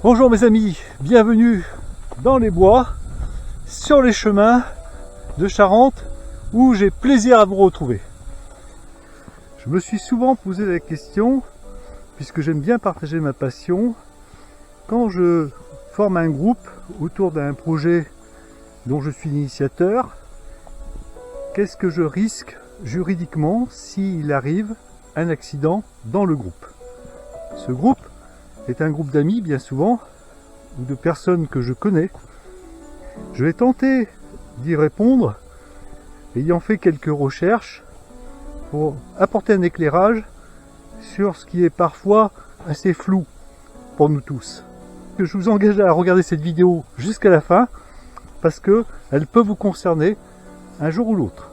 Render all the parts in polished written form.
Bonjour mes amis, bienvenue dans les bois, sur les chemins de Charente où j'ai plaisir à vous retrouver. Je me suis souvent posé la question, puisque j'aime bien partager ma passion, quand je forme un groupe autour d'un projet dont je suis l'initiateur, qu'est-ce que je risque juridiquement s'il arrive un accident dans le groupe? Ce groupe est un groupe d'amis bien souvent, ou de personnes que je connais. Je vais tenter d'y répondre, ayant fait quelques recherches pour apporter un éclairage sur ce qui est parfois assez flou pour nous tous. Je vous engage à regarder cette vidéo jusqu'à la fin, parce qu'elle peut vous concerner un jour ou l'autre.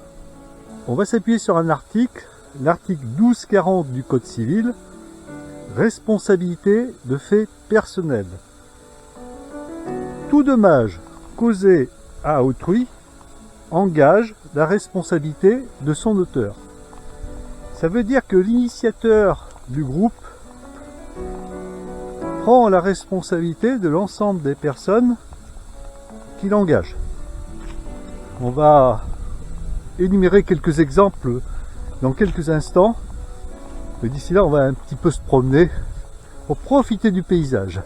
On va s'appuyer sur un article, l'article 1240 du Code civil, responsabilité de faits personnels. Tout dommage causé à autrui engage la responsabilité de son auteur. Ça veut dire que l'initiateur du groupe prend la responsabilité de l'ensemble des personnes qu'il engage. On va énumérer quelques exemples dans quelques instants. Mais d'ici là, on va un petit peu se promener pour profiter du paysage.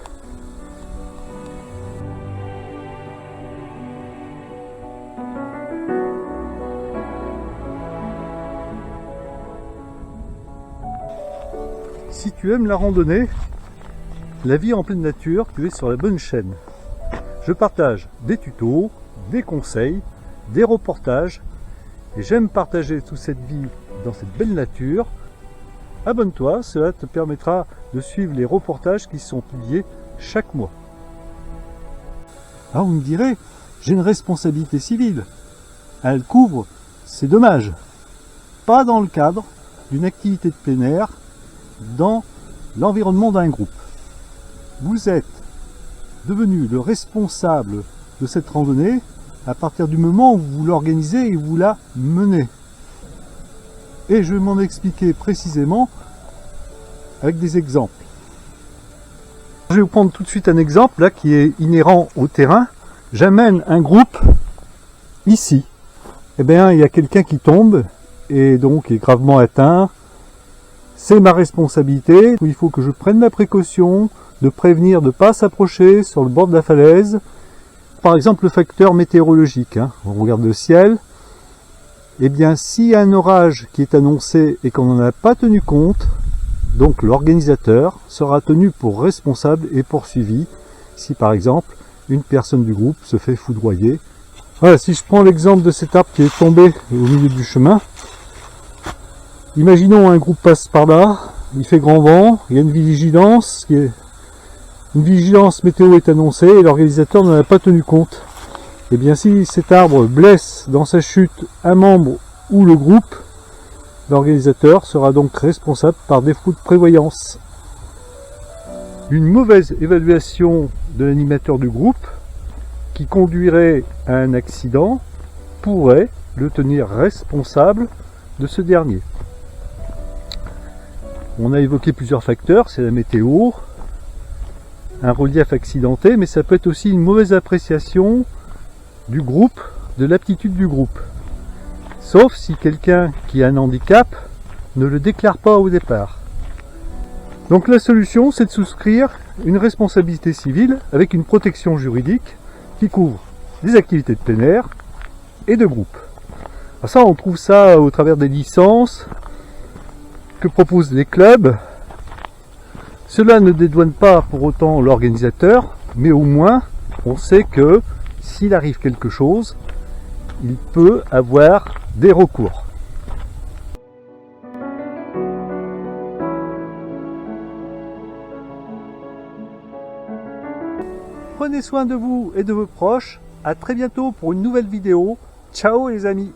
Si tu aimes la randonnée, la vie en pleine nature, tu es sur la bonne chaîne. Je partage des tutos, des conseils, des reportages, et j'aime partager toute cette vie dans cette belle nature. Abonne-toi, cela te permettra de suivre les reportages qui sont publiés chaque mois. Ah, vous me direz, j'ai une responsabilité civile. Elle couvre ces dommages. Pas dans le cadre d'une activité de plein air, dans l'environnement d'un groupe. Vous êtes devenu le responsable de cette randonnée à partir du moment où vous l'organisez et vous la menez. Et je vais m'en expliquer précisément avec des exemples. Je vais vous prendre tout de suite un exemple là qui est inhérent au terrain. J'amène un groupe ici. Eh bien, il y a quelqu'un qui tombe et donc est gravement atteint. C'est ma responsabilité. Il faut que je prenne ma précaution de prévenir de ne pas s'approcher sur le bord de la falaise. Par exemple, le facteur météorologique. On regarde le ciel. Eh bien, s'il y a un orage qui est annoncé et qu'on n'en a pas tenu compte, donc l'organisateur sera tenu pour responsable et poursuivi si, par exemple, une personne du groupe se fait foudroyer. Voilà, si je prends l'exemple de cet arbre qui est tombé au milieu du chemin, imaginons un groupe passe par là, il fait grand vent, il y a une vigilance météo est annoncée et l'organisateur n'en a pas tenu compte. Et bien si cet arbre blesse dans sa chute un membre ou le groupe, l'organisateur sera donc responsable par défaut de prévoyance. Une mauvaise évaluation de l'animateur du groupe qui conduirait à un accident pourrait le tenir responsable de ce dernier. On a évoqué plusieurs facteurs, c'est la météo, un relief accidenté, mais ça peut être aussi une mauvaise appréciation du groupe, de l'aptitude du groupe. Sauf si quelqu'un qui a un handicap ne le déclare pas au départ. Donc la solution, c'est de souscrire une responsabilité civile avec une protection juridique qui couvre des activités de plein air et de groupe. Alors ça, on trouve ça au travers des licences que proposent les clubs. Cela ne dédouane pas pour autant l'organisateur, mais au moins on sait que s'il arrive quelque chose, il peut avoir des recours. Prenez soin de vous et de vos proches. À très bientôt pour une nouvelle vidéo. Ciao les amis!